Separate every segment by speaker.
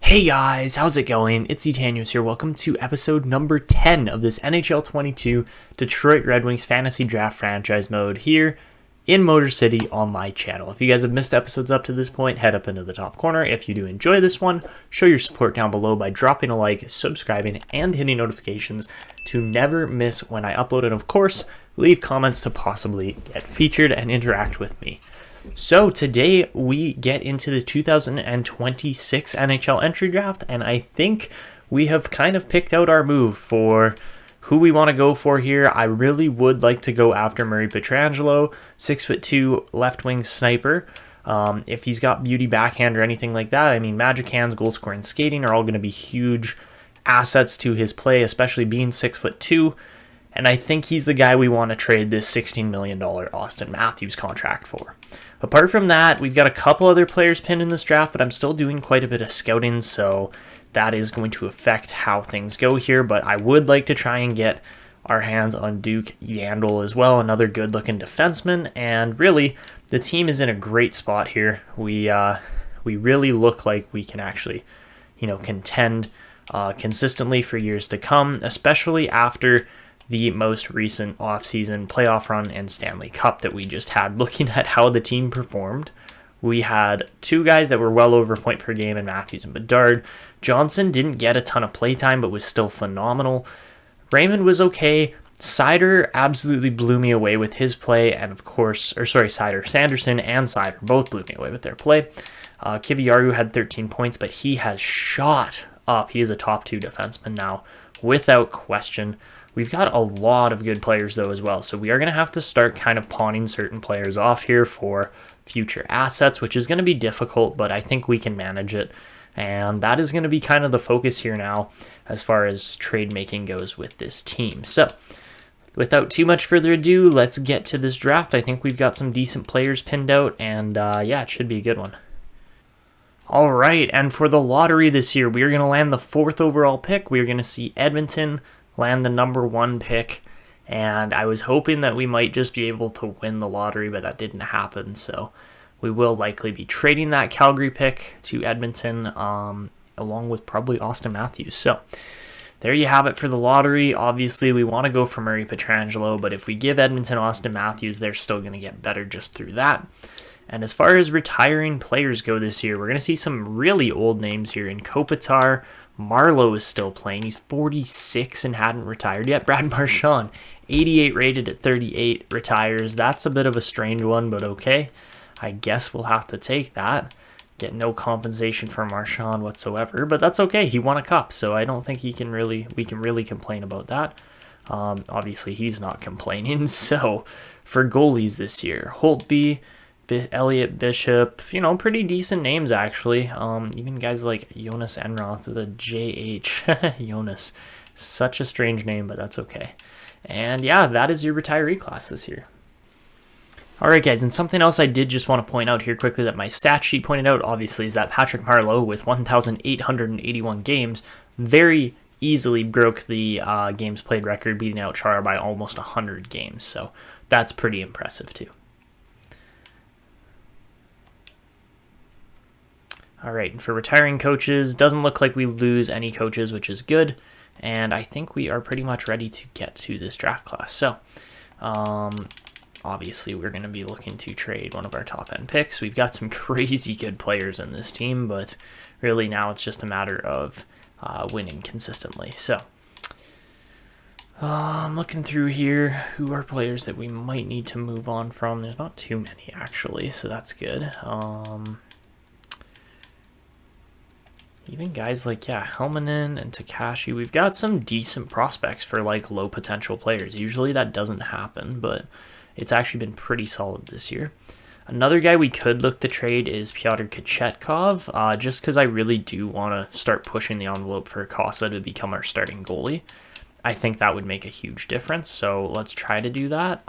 Speaker 1: Hey guys, how's it going? It's Etanios here. Welcome to episode number 10 of this NHL 22 Detroit Red Wings Fantasy Draft Franchise Mode here in Motor City on my channel. If you guys have missed episodes up to this point, head up into the top corner. If you do enjoy this one, show your support down below by dropping a like, subscribing, and hitting notifications to never miss when I upload. And of course, leave comments to possibly get featured and interact with me. So today we get into the 2026 NHL Entry Draft, and I think we have kind of picked out our move for who we want to go for here. I really would like to go after Murray Pietrangelo, 6'2" left wing sniper. If he's got beauty backhand or anything like that, I mean, magic hands, goal scoring, skating are all going to be huge assets to his play, especially being 6'2". And I think he's the guy we want to trade this $16 million Austin Matthews contract for. Apart from that, we've got a couple other players pinned in this draft, but I'm still doing quite a bit of scouting, so that is going to affect how things go here. But I would like to try and get our hands on Duke Yandel as well, another good-looking defenseman. And really, the team is in a great spot here. We really look like we can actually, contend consistently for years to come, especially after the most recent offseason playoff run and Stanley Cup that we just had. Looking at how the team performed, we had two guys that were well over a point per game in Matthews and Bedard. Johnson didn't get a ton of playtime, but was still phenomenal. Raymond was okay. Seider absolutely blew me away with his play, and of course, Sanderson and Seider both blew me away with their play. Kiviaru had 13 points, but he has shot up. He is a top 2 defenseman now, without question. We've got a lot of good players, though, as well. So we are going to have to start kind of pawning certain players off here for future assets, which is going to be difficult, but I think we can manage it. And that is going to be kind of the focus here now as far as trade making goes with this team. So without too much further ado, let's get to this draft. I think we've got some decent players pinned out, and it should be a good one. All right, and for the lottery this year, we are going to land the 4th overall pick. We are going to see Edmonton land the number 1 pick, and I was hoping that we might just be able to win the lottery, but that didn't happen, so we will likely be trading that Calgary pick to Edmonton, along with probably Austin Matthews. So there you have it for the lottery. Obviously, we want to go for Murray Pietrangelo, but if we give Edmonton Austin Matthews, they're still going to get better just through that. And as far as retiring players go this year, we're going to see some really old names here in Kopitar. Marlowe is still playing. He's 46 and hadn't retired yet. Brad Marchand, 88 rated at 38, retires. That's a bit of a strange one, but okay. I guess we'll have to take that. Get no compensation for Marchand whatsoever, but that's okay. He won a cup, so I don't think we can really complain about that. Obviously, he's not complaining. So for goalies this year, Holtby, Elliott Bishop, pretty decent names actually. Even guys like Jonas Enroth with a JH. Jonas. Such a strange name, but that's okay. And yeah, that is your retiree class this year. Alright guys, and something else I did just want to point out here quickly that my stat sheet pointed out, obviously, is that Patrick Marleau with 1,881 games very easily broke the games played record, beating out Chara by almost 100 games. So that's pretty impressive too. All right, and for retiring coaches, doesn't look like we lose any coaches, which is good. And I think we are pretty much ready to get to this draft class. So, obviously, we're going to be looking to trade one of our top-end picks. We've got some crazy good players in this team, but really now it's just a matter of winning consistently. So, I'm looking through here. Who are players that we might need to move on from? There's not too many, actually, so that's good. Even guys like, Helmanen and Takashi, we've got some decent prospects for, low potential players. Usually that doesn't happen, but it's actually been pretty solid this year. Another guy we could look to trade is Pyotr Kochetkov, just because I really do want to start pushing the envelope for Cossa to become our starting goalie. I think that would make a huge difference, so let's try to do that.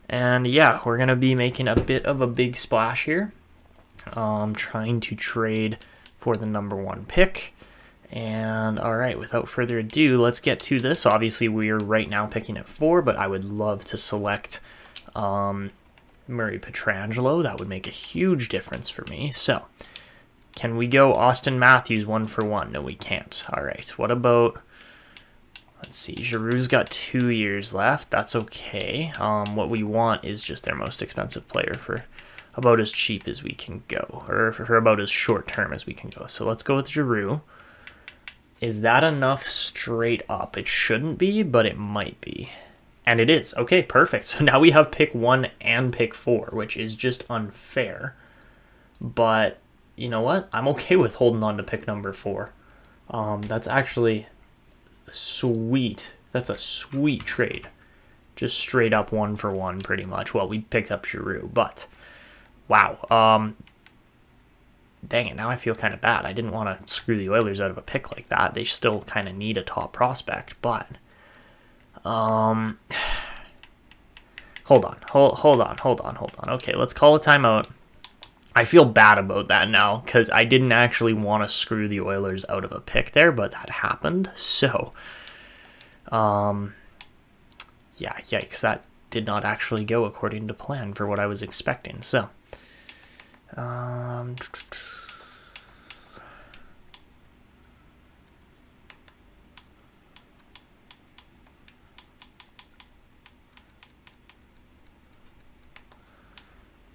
Speaker 1: And yeah, we're going to be making a bit of a big splash here. Trying to trade for the number 1 pick. And all right, without further ado, let's get to this. Obviously, we are right now picking at 4, but I would love to select Murray Pietrangelo. That would make a huge difference for me. So Can we go Austin Matthews 1-for-1? No, we can't. All right. What about... Let's see. Giroux's got 2 years left. That's okay. What we want is just their most expensive player for about as cheap as we can go. Or for about as short term as we can go. So let's go with Giroux. Is that enough straight up? It shouldn't be, but it might be. And it is. Okay, perfect. So now we have pick 1 and pick 4, which is just unfair. But you know what? I'm okay with holding on to pick number 4. That's actually sweet. That's a sweet trade. Just straight up 1-for-1 pretty much. Well, we picked up Giroux, but wow. Dang it, now I feel kind of bad. I didn't want to screw the Oilers out of a pick like that. They still kind of need a top prospect, but hold on. Okay, let's call a timeout. I feel bad about that now because I didn't actually want to screw the Oilers out of a pick there, but that happened. So, yeah, yikes. That did not actually go according to plan for what I was expecting. So,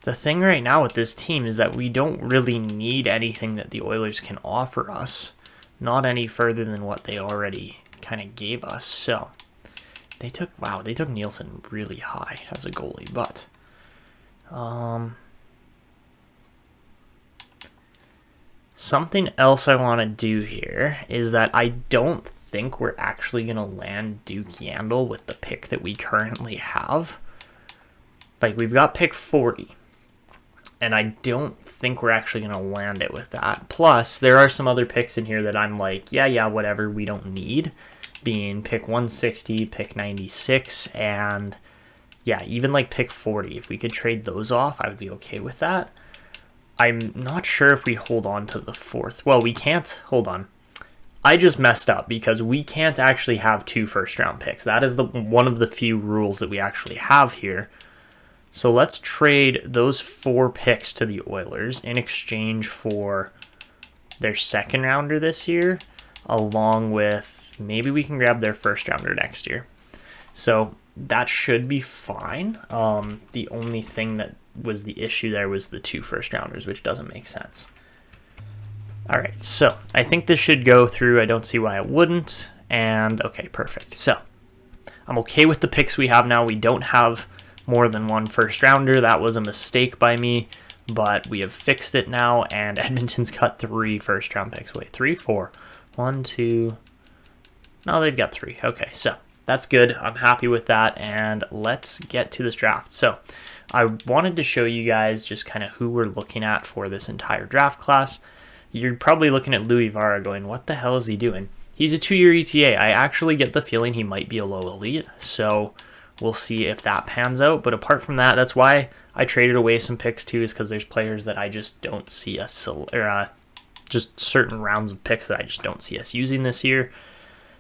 Speaker 1: the thing right now with this team is that we don't really need anything that the Oilers can offer us. Not any further than what they already kind of gave us. So, they took Nielsen really high as a goalie. But, something else I want to do here is that I don't think we're actually going to land Duke Yandel with the pick that we currently have. Like, we've got pick 40. And I don't think we're actually going to land it with that. Plus, there are some other picks in here that I'm like, yeah, whatever, we don't need. Being pick 160, pick 96, and yeah, even like pick 40. If we could trade those off, I would be okay with that. I'm not sure if we hold on to the 4th. Well, we can't. Hold on. I just messed up because we can't actually have 2 first-round picks. That is one of the few rules that we actually have here. So let's trade those 4 picks to the Oilers in exchange for their second rounder this year, along with maybe we can grab their first rounder next year. So that should be fine. The only thing that was the issue there was the 2 first rounders, which doesn't make sense. All right, so I think this should go through. I don't see why it wouldn't. And okay, perfect. So I'm okay with the picks we have now. We don't have more than 1 first rounder. That was a mistake by me, but we have fixed it now, and Edmonton's got 3 first round picks. Wait, 3, 4, 1, 2. No, they've got 3. Okay, so that's good. I'm happy with that, and let's get to this draft. So I wanted to show you guys just kind of who we're looking at for this entire draft class. You're probably looking at Louis Vara going, what the hell is he doing? He's a 2-year ETA. I actually get the feeling he might be a low elite, so we'll see if that pans out. But apart from that, that's why I traded away some picks too, is because there's players that I just don't see us, just certain rounds of picks that I just don't see us using this year.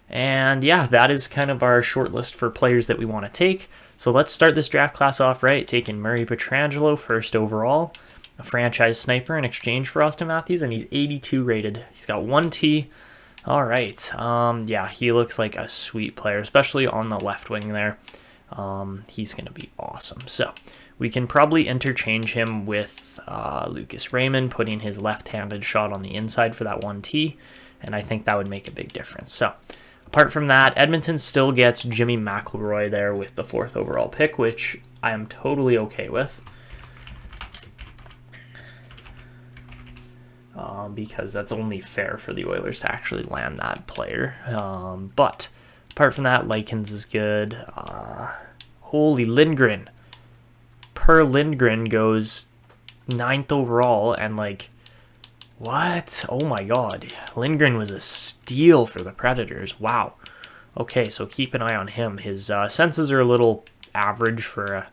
Speaker 1: And yeah, that is kind of our short list for players that we want to take. So let's start this draft class off right, taking Murray Pietrangelo first overall, a franchise sniper in exchange for Austin Matthews, and he's 82 rated. He's got 1 T. All right. Yeah, he looks like a sweet player, especially on the left wing there. He's going to be awesome. So we can probably interchange him with Lucas Raymond, putting his left-handed shot on the inside for that 1T, and I think that would make a big difference. So apart from that, Edmonton still gets Jimmy McElroy there with the 4th overall pick, which I am totally okay with. Because that's only fair for the Oilers to actually land that player. But apart from that, Likens is good. Holy Lindgren. Per Lindgren goes 9th overall, and like, what? Oh my god. Lindgren was a steal for the Predators. Wow. Okay, so keep an eye on him. His senses are a little average for a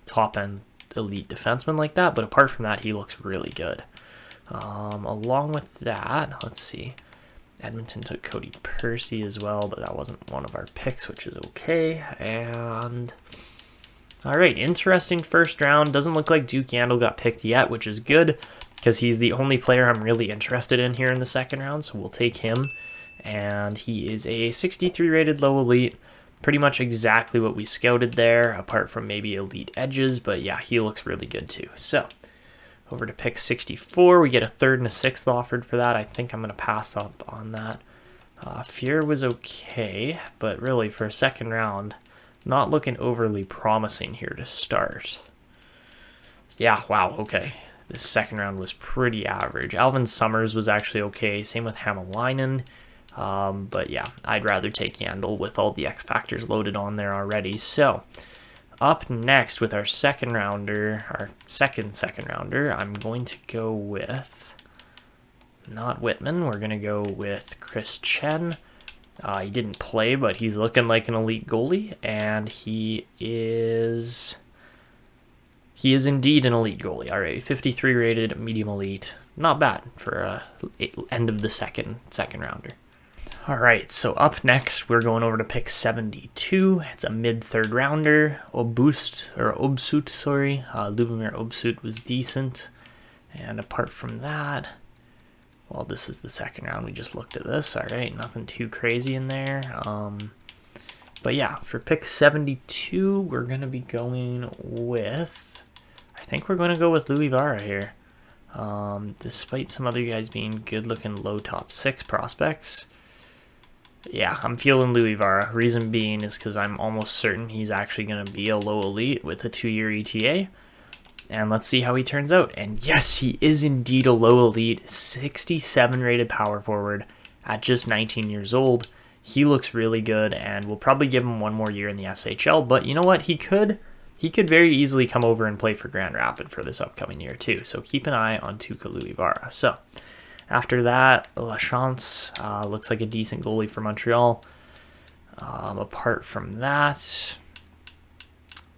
Speaker 1: top-end elite defenseman like that, but apart from that, he looks really good. Along with that, let's see. Edmonton took Cody Percy as well, but that wasn't one of our picks, which is okay. And all right, interesting first round. Doesn't look like Duke Yandel got picked yet, which is good. because he's the only player I'm really interested in here in the second round, so we'll take him. And he is a 63 rated low elite, pretty much exactly what we scouted there, apart from maybe elite edges, but yeah, he looks really good too. So over to pick 64, we get a 3rd and a 6th offered for that. I think I'm going to pass up on that. Fear was okay, but really for a second round, not looking overly promising here to start. Yeah, wow, okay. This second round was pretty average. Alvin Summers was actually okay. Same with Hämäläinen. But yeah, I'd rather take Yandel with all the X factors loaded on there already. So up next with our second rounder, our second rounder, I'm going to go with not Whitman. We're going to go with Chris Chen. He didn't play, but he's looking like an elite goalie, and he is indeed an elite goalie. All right, 53 rated, medium elite. Not bad for end of the second rounder. All right, so up next, we're going over to pick 72. It's a mid-third rounder. Lubomir Obsut was decent. And apart from that, well, this is the second round. We just looked at this. All right, nothing too crazy in there. But yeah, for pick 72, we're going to be going with, I think we're going to go with Louis Vara here. Despite some other guys being good-looking low top 6 prospects. Yeah, I'm feeling Louis Vara. Reason being is because I'm almost certain he's actually going to be a low elite with a 2-year ETA. And let's see how he turns out. And yes, he is indeed a low elite, 67 rated power forward at just 19 years old. He looks really good, and we'll probably give him one more year in the SHL. But you know what? He could very easily come over and play for Grand Rapid for this upcoming year too. So keep an eye on Tuukka Louis Vara. So after that, Lachance looks like a decent goalie for Montreal. Apart from that,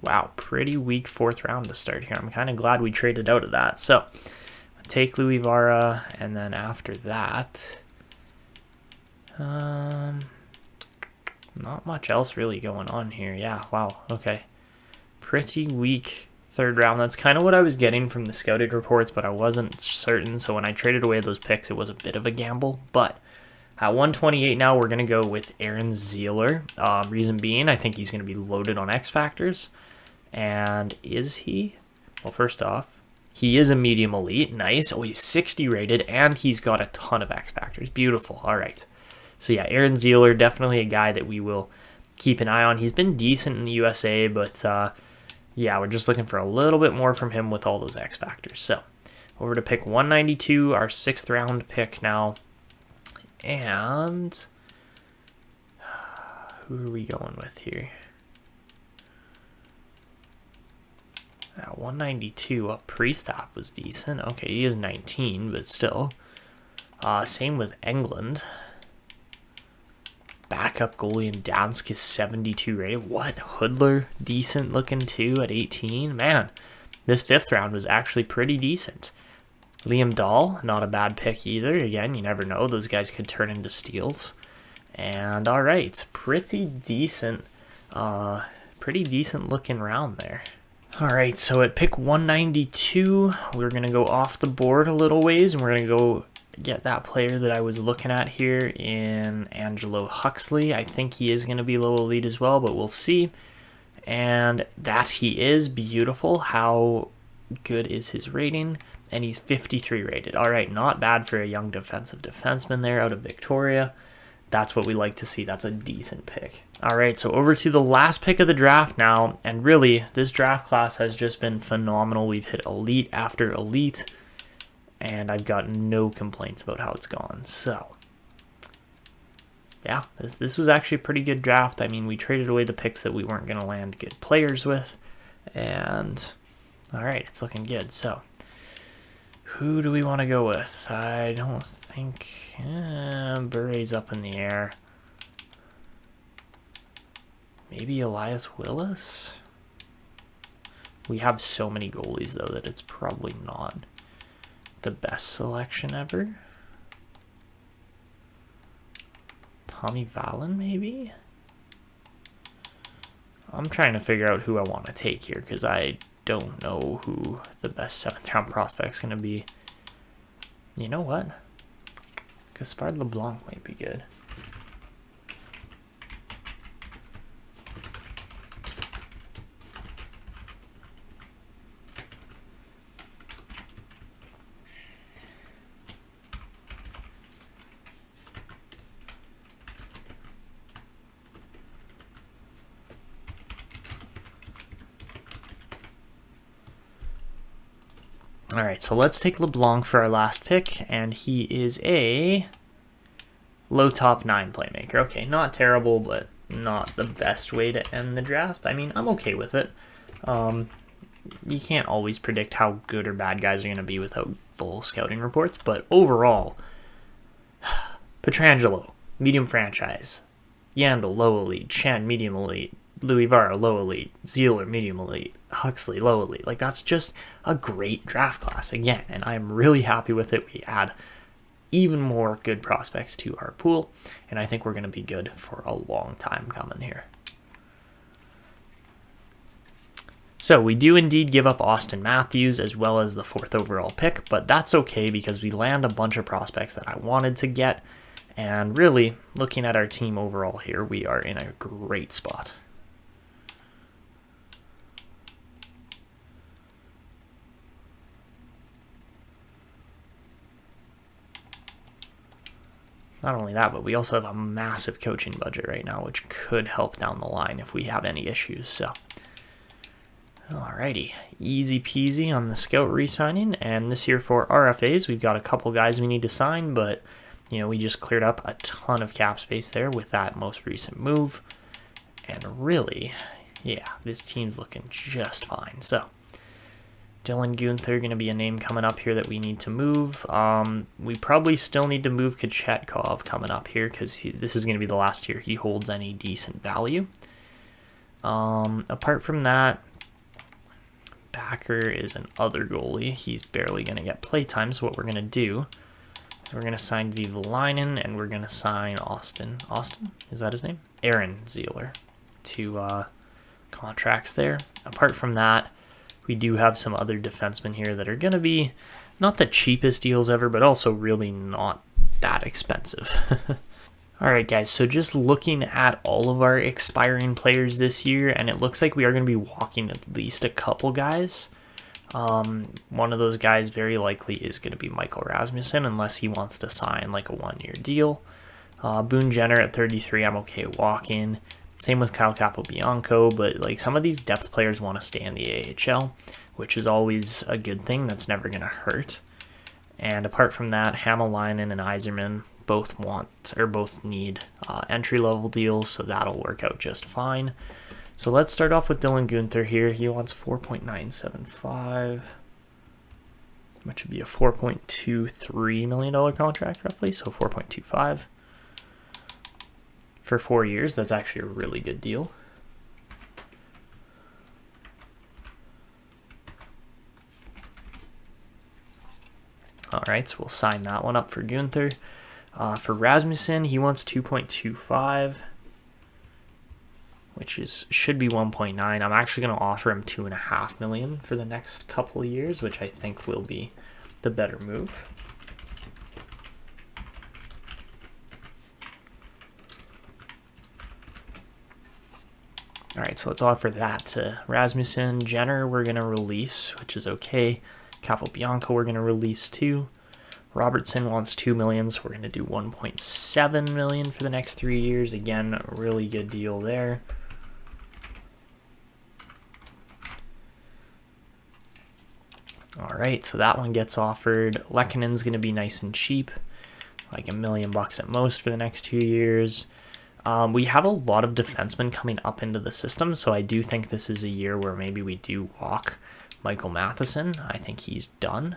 Speaker 1: wow, pretty weak 4th round to start here. I'm kind of glad we traded out of that. So take Louis Vara, and then after that, not much else really going on here. Yeah, wow, okay. Pretty weak 3rd round. That's kind of what I was getting from the scouted reports, but I wasn't certain. So when I traded away those picks, it was a bit of a gamble. But at 128 now, we're going to go with Aaron Zeeler. Reason being, I think he's going to be loaded on X factors. And is he? Well, first off, he is a medium elite. Nice. Oh, he's 60 rated, and he's got a ton of X factors. Beautiful. All right. So yeah, Aaron Zeeler, definitely a guy that we will keep an eye on. He's been decent in the USA, but yeah, we're just looking for a little bit more from him with all those X factors. So over to pick 192, our 6th round pick now. And who are we going with here? At 192, Priestap was decent. Okay, he is 19, but still. Same with England. Backup goalie in Dansk is 72 rated. What? Hoodler, decent looking too at 18. Man, this 5th round was actually pretty decent. Liam Dahl, not a bad pick either. Again, you never know. Those guys could turn into steals. And all right, pretty decent looking round there. All right, so at pick 192, we're going to go off the board a little ways, and we're going to go get that player that I was looking at here in Angelo Huxley. I think he is going to be low elite as well, but we'll see. And that he is. Beautiful. How good is his rating? And he's 53 rated. All right, not bad for a young defensive defenseman there out of Victoria. That's what we like to see. That's a decent pick. All right, so over to the last pick of the draft now. And really, this draft class has just been phenomenal. We've hit elite after elite, and I've got no complaints about how it's gone. So yeah, this was actually a pretty good draft. I mean, we traded away the picks that we weren't going to land good players with. And all right, it's looking good. So who do we want to go with? I don't think Bure's up in the air. Maybe Elias Willis? We have so many goalies, though, that it's probably not the best selection ever. Tommy Valen, maybe? I'm trying to figure out who I want to take here, because I don't know who the best 7th round prospect is going to be. You know what? Gaspard LeBlanc might be good. All right, so let's take LeBlanc for our last pick, and he is a low top 9 playmaker. Okay, not terrible, but not the best way to end the draft. I mean, I'm okay with it. You can't always predict how good or bad guys are going to be without full scouting reports, but overall, Pietrangelo, medium franchise. Yandel, low elite. Chen, medium elite. Louis Vara, low elite. Zieler, medium elite. Huxley, low elite. Like, that's just a great draft class again, and I'm really happy with it. We add even more good prospects to our pool, and I think we're going to be good for a long time coming here. So we do indeed give up Austin Matthews as well as the 4th overall pick, but that's okay because we land a bunch of prospects that I wanted to get, and really, looking at our team overall here, we are in a great spot. Not only that, but we also have a massive coaching budget right now, which could help down the line if we have any issues. So, alrighty, easy peasy on the scout re-signing. And this year for RFAs, we've got a couple guys we need to sign, but you know, we just cleared up a ton of cap space there with that most recent move. And really, yeah, this team's looking just fine. So, Dylan Guenther going to be a name coming up here that we need to move. We probably still need to move Kachetkov coming up here because this is going to be the last year he holds any decent value. Apart from that, Backer is an other goalie. He's barely going to get play time, so what we're going to do is we're going to sign Vivalainen and we're going to sign Austin. Austin? Is that his name? Aaron Zieler. 2 contracts there. Apart from that, we do have some other defensemen here that are going to be not the cheapest deals ever, but also really not that expensive. All right, guys, so just looking at all of our expiring players this year, and it looks like we are going to be walking at least a couple guys. One of those guys very likely is going to be Michael Rasmussen, unless he wants to sign like a 1-year deal. Boone Jenner at 33, I'm okay walking. Same with Kyle Capobianco, but like some of these depth players want to stay in the AHL, which is always a good thing. That's never going to hurt. And apart from that, Hamalainen and Yzerman both need entry-level deals, so that'll work out just fine. So let's start off with Dylan Guenther here. He wants 4.975, which would be a $4.23 million contract roughly, so 4.25. For 4 years, that's actually a really good deal. All right, so we'll sign that one up for Guenther. For Rasmussen, he wants 2.25, which should be 1.9. I'm actually going to offer him $2.5 million for the next couple of years, which I think will be the better move. All right, so let's offer that to Rasmussen. Jenner, we're going to release, which is okay. Capobianco, we're going to release too. Robertson wants $2 million, so we're going to do $1.7 million for the next 3 years. Again, a really good deal there. All right, so that one gets offered. Lekkonen's going to be nice and cheap, like $1 million at most for the next 2 years. We have a lot of defensemen coming up into the system, so I do think this is a year where maybe we do walk Michael Matheson. I think he's done.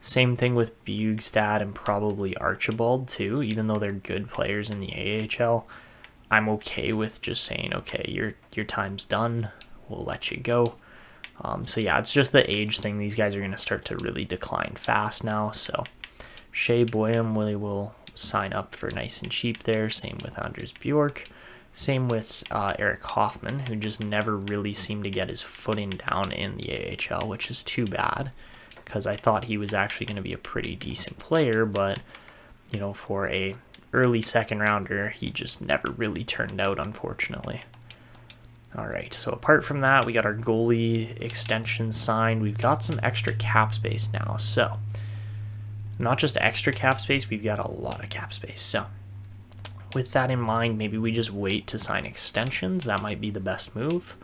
Speaker 1: Same thing with Bjugstad and probably Archibald too, even though they're good players in the AHL. I'm okay with just saying, okay, your time's done. We'll let you go. So yeah, it's just the age thing. These guys are going to start to really decline fast now. So Shai Buium will sign up for nice and cheap there. Same with Anders Bjork. Same with Eric Hoffman, who just never really seemed to get his footing down in the AHL, which is too bad because I thought he was actually going to be a pretty decent player, but, you know, for a early second rounder, he just never really turned out, unfortunately. All right, so apart from that, we got our goalie extension signed. We've got some extra cap space now, so not just extra cap space, we've got a lot of cap space. So with that in mind, maybe we just wait to sign extensions. That might be the best move,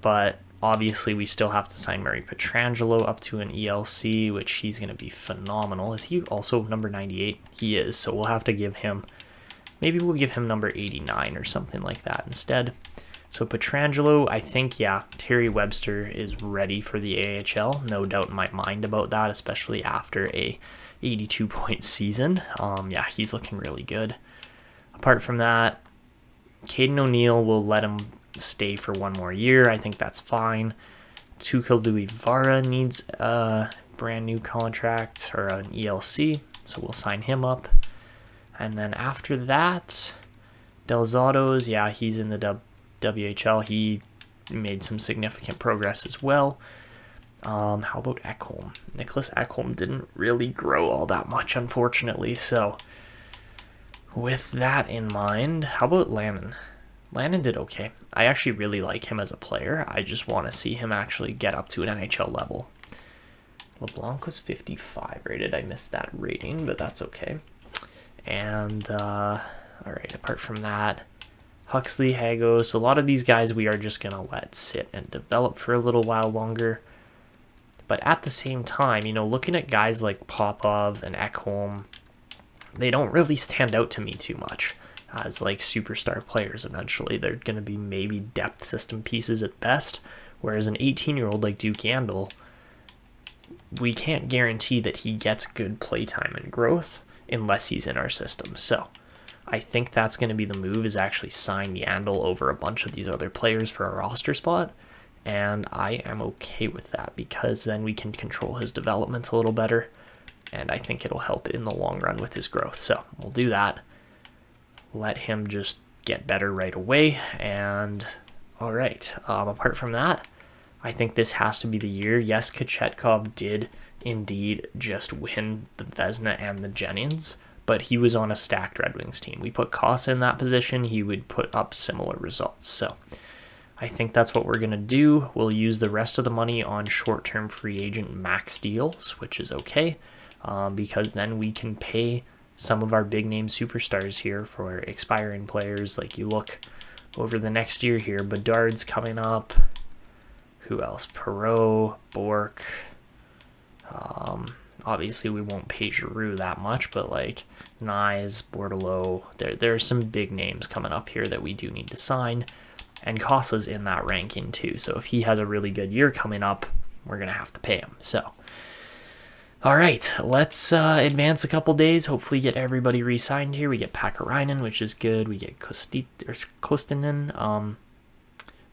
Speaker 1: but obviously we still have to sign Murray Pietrangelo up to an ELC, which he's going to be phenomenal. Is he also number 98? He is, so we'll have to give him, maybe we'll give him number 89 or something like that instead. So Pietrangelo, I think, yeah, Terry Webster is ready for the AHL. No doubt in my mind about that, especially after a 82-point season. Yeah, he's looking really good. Apart from that, Caden O'Neill, will let him stay for one more year. I think that's fine. Tuukka Luivara needs a brand new contract or an ELC, so we'll sign him up. And then after that, Del Zotto's, yeah, he's in the WHL. He made some significant progress as well. How about Ekholm? Nicholas Ekholm didn't really grow all that much, unfortunately. So with that in mind, how about Lannon? Lannon did okay. I actually really like him as a player. I just want to see him actually get up to an NHL level. LeBlanc was 55 rated. I missed that rating, but that's okay. And all right, apart from that, Huxley, Hagos, a lot of these guys we are just going to let sit and develop for a little while longer. But at the same time, you know, looking at guys like Popov and Ekholm, they don't really stand out to me too much as like superstar players eventually. They're going to be maybe depth system pieces at best, whereas an 18-year-old like Duke Yandel, we can't guarantee that he gets good playtime and growth unless he's in our system. So I think that's going to be the move, is actually sign Yandel over a bunch of these other players for a roster spot. And I am okay with that because then we can control his development a little better. And I think it'll help in the long run with his growth. So we'll do that. Let him just get better right away. And all right, apart from that, I think this has to be the year. Yes, Kochetkov did indeed just win the Vezina and the Jennings, but he was on a stacked Red Wings team. We put Cossa in that position, he would put up similar results. So I think that's what we're going to do. We'll use the rest of the money on short-term free agent max deals, which is okay, because then we can pay some of our big-name superstars here for expiring players. Like you look over the next year here, Bedard's coming up. Who else? Perreault, Bork. Obviously, we won't pay Giroux that much, but like Knies, Bordeleau, there are some big names coming up here that we do need to sign. And Cossa's in that ranking too. So if he has a really good year coming up, we're going to have to pay him. So, all right, let's advance a couple days. Hopefully get everybody re-signed here. We get Pakarainen, which is good. We get Kostinen.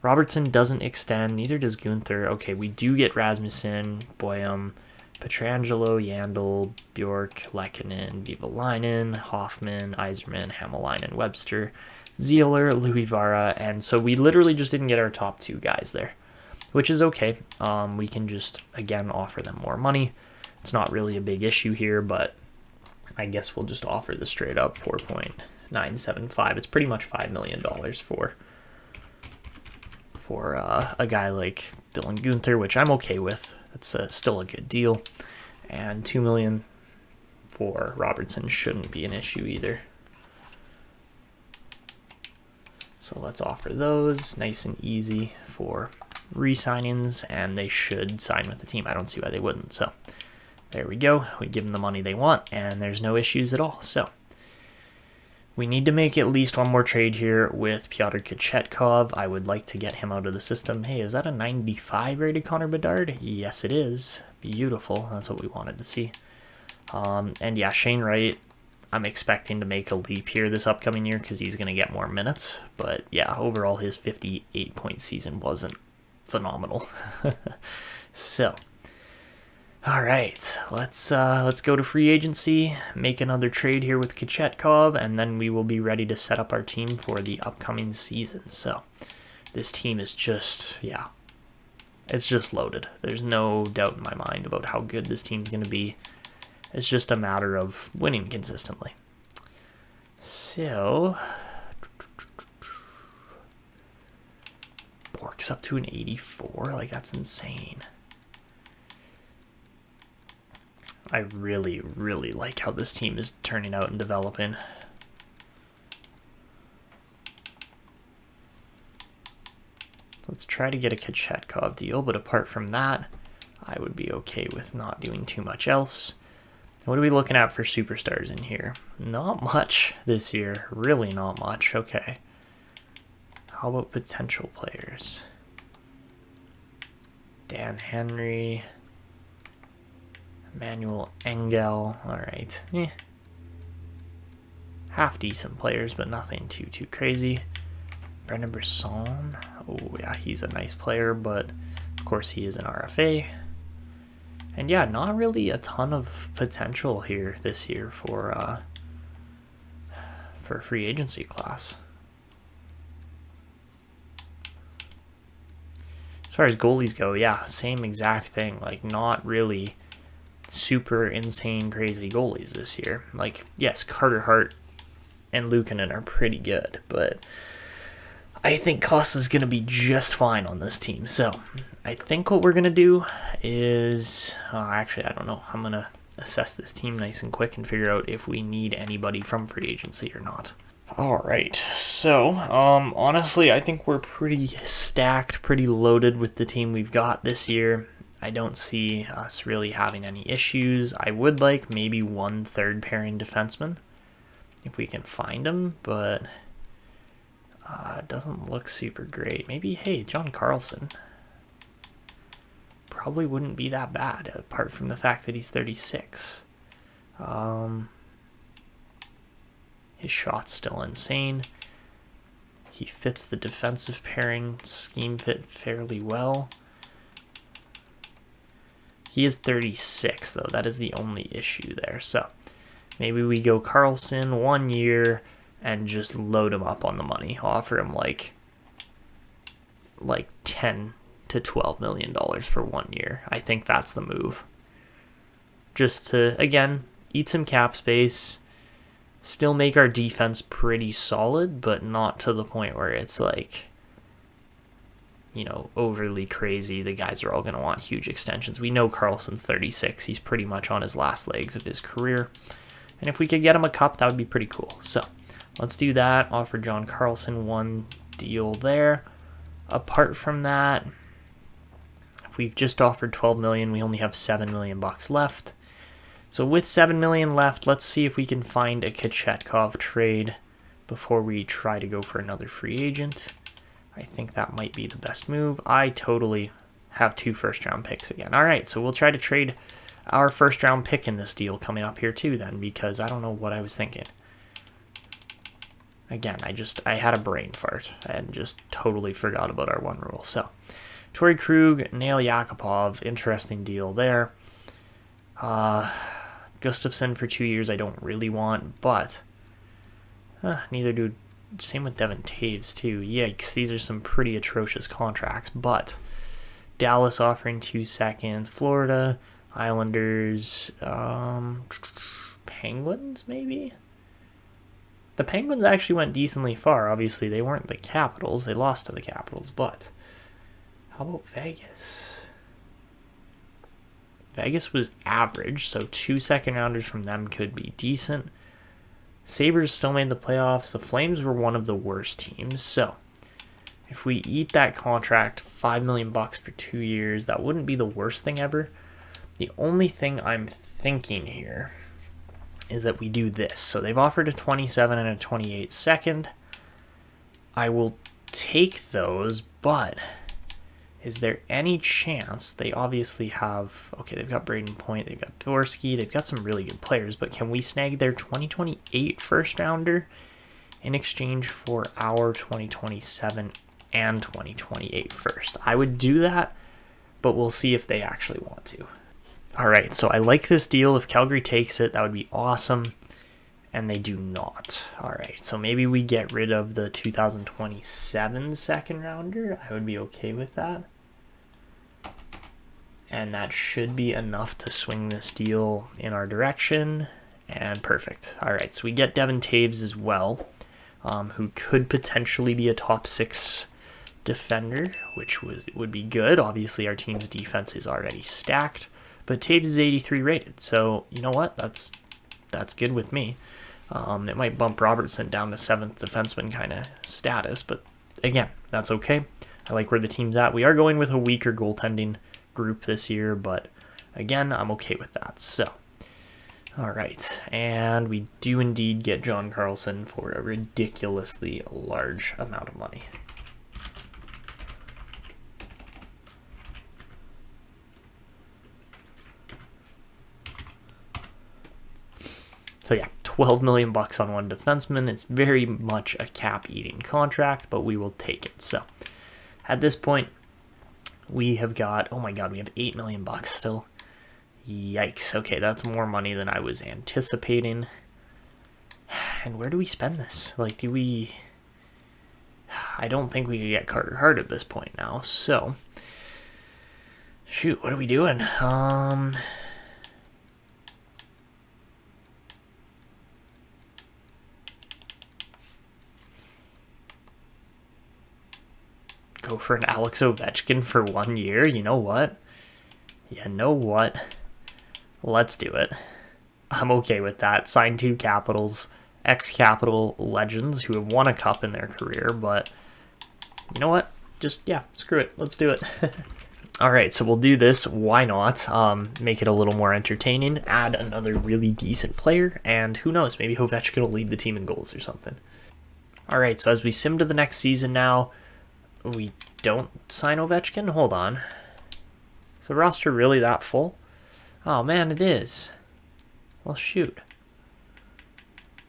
Speaker 1: Robertson doesn't extend. Neither does Guenther. Okay, we do get Rasmussen, Buium, Pietrangelo, Yandel, Bjork, Lehkonen, Vivalainen, Hoffman, Yzerman, Hämäläinen, Webster, Zieler, Luivara, and so we literally just didn't get our top two guys there, which is okay. We can just, again, offer them more money. It's not really a big issue here, but I guess we'll just offer the straight up 4.975. It's pretty much $5 million for a guy like Dylan Guenther, which I'm okay with. It's still a good deal. And $2 million for Robertson shouldn't be an issue either. So let's offer those nice and easy for re-signings, and they should sign with the team. I don't see why they wouldn't. So there we go. We give them the money they want, and there's no issues at all. So we need to make at least one more trade here with Pyotr Kochetkov. I would like to get him out of the system. Hey, is that a 95 rated Connor Bedard? Yes, it is. Beautiful. That's what we wanted to see. And yeah, Shane Wright, I'm expecting to make a leap here this upcoming year because he's going to get more minutes. But yeah, overall his 58-point season wasn't phenomenal. So, all right, let's go to free agency, make another trade here with Kochetkov, and then we will be ready to set up our team for the upcoming season. So this team is just, yeah, It's just loaded. There's no doubt in my mind about how good this team's going to be. It's just a matter of winning consistently. So, Bork's up to an 84. Like, that's insane. I really, really like how this team is turning out and developing. Let's try to get a Kochetkov deal, but apart from that, I would be okay with not doing too much else. What are we looking at for superstars in here? Not much this year. Really not much. Okay. How about potential players? Dan Henry. Emmanuel Engel. Alright. Half decent players, but nothing too crazy. Brisson. Oh, yeah, he's a nice player, but of course he is an RFA. And yeah, not really a ton of potential here this year for a free agency class. As far as goalies go, yeah, same exact thing. Like, not really super insane crazy goalies this year. Like, yes, Carter Hart and Luukkonen are pretty good, but I think Cossa is going to be just fine on this team. So I think what we're going to do is, actually, I don't know. I'm going to assess this team nice and quick and figure out if we need anybody from free agency or not. All right. So, honestly, I think we're pretty stacked, pretty loaded with the team we've got this year. I don't see us really having any issues. I would like maybe one third pairing defenseman if we can find them, but it doesn't look super great. Maybe, hey, John Carlson. Probably wouldn't be that bad, apart from the fact that he's 36. His shot's still insane. He fits the defensive pairing scheme fit fairly well. He is 36, though. That is the only issue there. So maybe we go Carlson 1 year and just load him up on the money. Offer him like 10 to $12 million for 1 year. I think that's the move. Just to, again, eat some cap space, still make our defense pretty solid, but not to the point where it's like, you know, overly crazy. The guys are all going to want huge extensions. We know Carlson's 36. He's pretty much on his last legs of his career. And if we could get him a cup, that would be pretty cool. So let's do that. Offer John Carlson one deal there. Apart from that, if we've just offered $12 million, we only have $7 million left. So with $7 million left, let's see if we can find a Kochetkov trade before we try to go for another free agent. I think that might be the best move. I totally have 2 first-round picks again. All right, so we'll try to trade our first-round pick in this deal coming up here too then, because I don't know what I was thinking. Again, I had a brain fart and just totally forgot about our one rule. So, Torrey Krug, Nail Yakupov, interesting deal there. Gustafsson for 2 years I don't really want, but neither do. Same with Devin Taves too. Yikes, these are some pretty atrocious contracts, but Dallas offering 2 seconds, Florida, Islanders, Penguins maybe? The Penguins actually went decently far. Obviously, they weren't the Capitals. They lost to the Capitals, but how about Vegas? Vegas was average, so 2 second-rounders from them could be decent. Sabres still made the playoffs. The Flames were one of the worst teams, so if we eat that contract, $5 million for 2 years, that wouldn't be the worst thing ever. The only thing I'm thinking here is that we do this. So they've offered a 27 and a 28 second. I will take those, but is there any chance they obviously have, okay, they've got Braden Point, they've got Dvorsky, they've got some really good players, but can we snag their 2028 first rounder in exchange for our 2027 and 2028 first? I would do that, but we'll see if they actually want to. All right, so I like this deal. If Calgary takes it, that would be awesome, and they do not. All right, so maybe we get rid of the 2027 second rounder. I would be okay with that. And that should be enough to swing this deal in our direction. And perfect. All right, so we get Devin Taves as well, who could potentially be a top 6 defender, which would be good. Obviously, our team's defense is already stacked, but Taves is 83 rated, so you know what? That's good with me. It might bump Robertson down to 7th defenseman kind of status, but again, that's okay. I like where the team's at. We are going with a weaker goaltending group this year, but again, I'm okay with that. So, all right, and we do indeed get John Carlson for a ridiculously large amount of money. So yeah, 12 million bucks on one defenseman. It's very much a cap-eating contract, but we will take it. So at this point, we have got, oh my god, we have 8 million bucks still. Yikes. Okay, that's more money than I was anticipating. And where do we spend this? Like, do we... I don't think we could get Carter Hart at this point now, so... Shoot, what are we doing? Go for an Alex Ovechkin for 1 year? You know what? You know what? Let's do it. I'm okay with that. Sign 2 Capitals, ex-Capital legends who have won a cup in their career, but you know what? Just, yeah, screw it. Let's do it. All right, so we'll do this. Why not? Make it a little more entertaining. Add another really decent player, and who knows? Maybe Ovechkin will lead the team in goals or something. All right, so as we sim to the next season now, we don't sign Ovechkin? Hold on. Is the roster really that full? Oh man, it is. Well, shoot.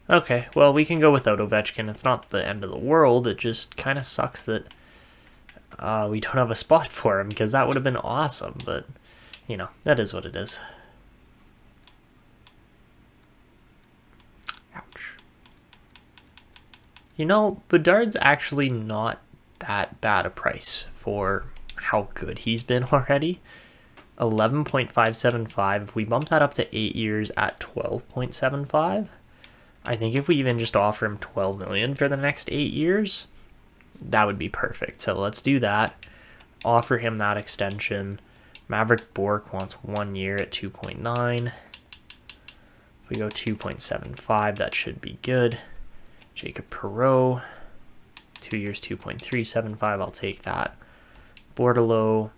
Speaker 1: Okay, well, we can go without Ovechkin. It's not the end of the world. It just kind of sucks that we don't have a spot for him, because that would have been awesome. But, you know, that is what it is. Ouch. You know, Bedard's actually not that bad a price for how good he's been already. 11.575. If we bump that up to 8 years at 12.75, I think if we even just offer him 12 million for the next 8 years, that would be perfect. So let's do that. Offer him that extension. Maverick Bourque wants 1 year at 2.9. If we go 2.75, that should be good. Jacob Perreault, 2 years, 2.375. I'll take that. Bordeleau,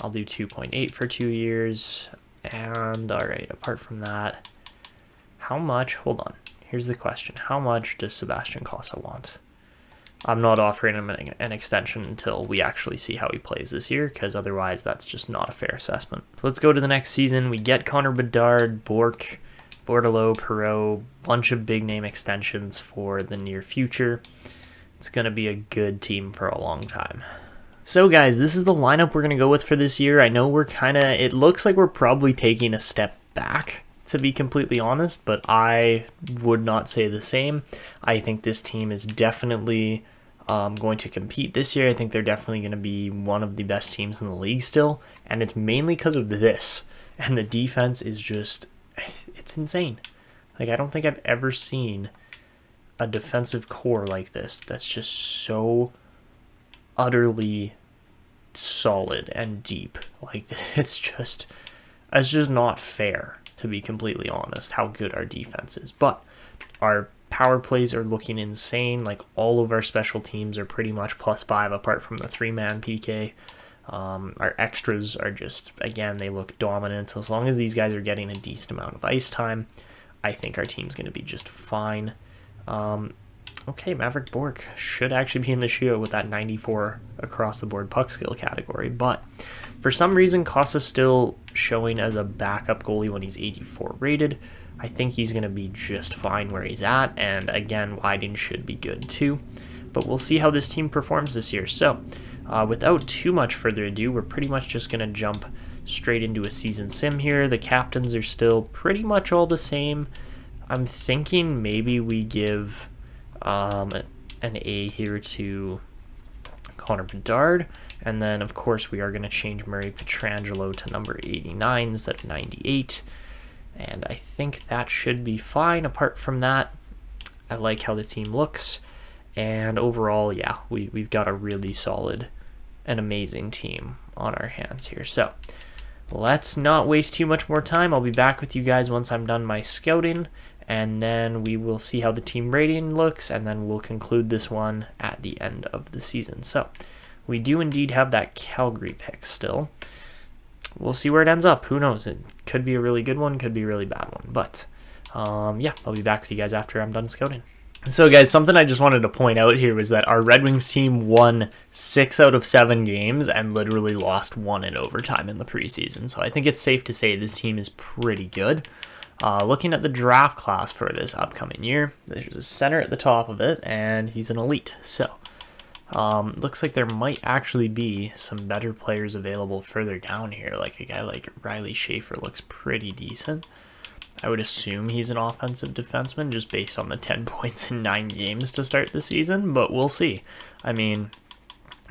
Speaker 1: I'll do 2.8 for 2 years. And all right, apart from that, how much? Hold on. Here's the question. How much does Sebastian Cossa want? I'm not offering him an extension until we actually see how he plays this year, because otherwise that's just not a fair assessment. So let's go to the next season. We get Connor Bedard, Bourque, Bordeleau, Perreault, bunch of big name extensions for the near future. It's going to be a good team for a long time. So guys, this is the lineup we're going to go with for this year. I know we're it looks like we're probably taking a step back, to be completely honest, but I would not say the same. I think this team is definitely going to compete this year. I think they're definitely going to be one of the best teams in the league still, and it's mainly because of this. And the defense is just, it's insane. Like, I don't think I've ever seen a defensive core like this that's just so utterly solid and deep. Like, it's just not fair, to be completely honest, how good our defense is. But our power plays are looking insane. Like, all of our special teams are pretty much +5 apart from the 3-man PK. Our extras are just, again, they look dominant. So as long as these guys are getting a decent amount of ice time, I think our team's going to be just fine. Okay, Maverick Bourque should actually be in the shootout with that 94 across the board puck skill category, but for some reason Cossa's still showing as a backup goalie when he's 84 rated. I think he's going to be just fine where he's at, and again, Whiting should be good too, but we'll see how this team performs this year. So without too much further ado, we're pretty much just going to jump straight into a season sim here. The captains are still pretty much all the same. I'm thinking maybe we give an A here to Connor Bedard, And then, of course, we are going to change Murray Pietrangelo to number 89 instead of 98. And I think that should be fine. Apart from that, I like how the team looks. And overall, yeah, we've got a really solid and amazing team on our hands here. So let's not waste too much more time. I'll be back with you guys once I'm done my scouting. And then we will see how the team rating looks. And then we'll conclude this one at the end of the season. So we do indeed have that Calgary pick still. We'll see where it ends up. Who knows? It could be a really good one, could be a really bad one. But yeah, I'll be back with you guys after I'm done scouting. So guys, something I just wanted to point out here was that our Red Wings team won 6 out of 7 games and literally lost 1 in overtime in the preseason. So I think it's safe to say this team is pretty good. Looking at the draft class for this upcoming year, there's a center at the top of it, and he's an elite. So looks like there might actually be some better players available further down here. Like a guy like Riley Schaefer looks pretty decent. I would assume he's an offensive defenseman just based on the 10 points in 9 games to start the season, but we'll see. I mean,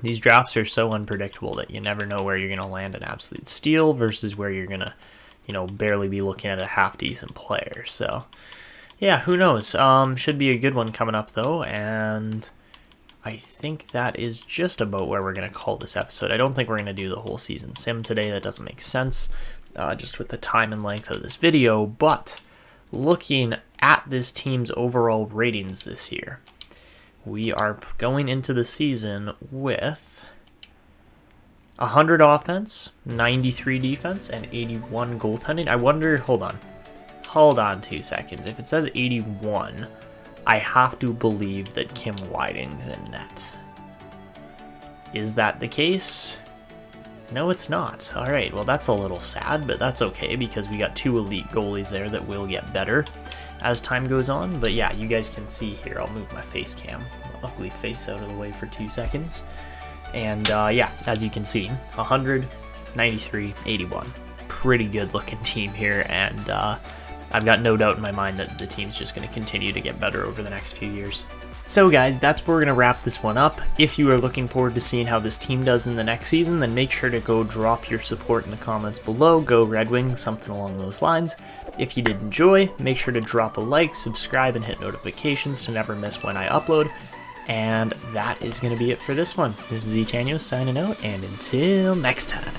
Speaker 1: these drafts are so unpredictable that you never know where you're going to land an absolute steal versus where you're going to, barely be looking at a half-decent player. So, yeah, who knows? Should be a good one coming up, though, and I think that is just about where we're going to call this episode. I don't think we're going to do the whole season sim today. That doesn't make sense, just with the time and length of this video. But looking at this team's overall ratings this year, we are going into the season with 100 offense, 93 defense, and 81 goaltending. I wonder, hold on 2 seconds. If it says 81, I have to believe that Kim Whiting's in net. Is that the case? No, it's not. All right, well, that's a little sad, but that's okay because we got 2 elite goalies there that will get better as time goes on. But yeah, you guys can see here. I'll move my face cam, ugly face out of the way for 2 seconds. And yeah, as you can see, 100, 93, 81. Pretty good looking team here, and I've got no doubt in my mind that the team's just going to continue to get better over the next few years. So guys, that's where we're going to wrap this one up. If you are looking forward to seeing how this team does in the next season, then make sure to go drop your support in the comments below. Go Red Wings, something along those lines. If you did enjoy, make sure to drop a like, subscribe, and hit notifications to never miss when I upload. And that is going to be it for this one. This is Etanios signing out, and until next time.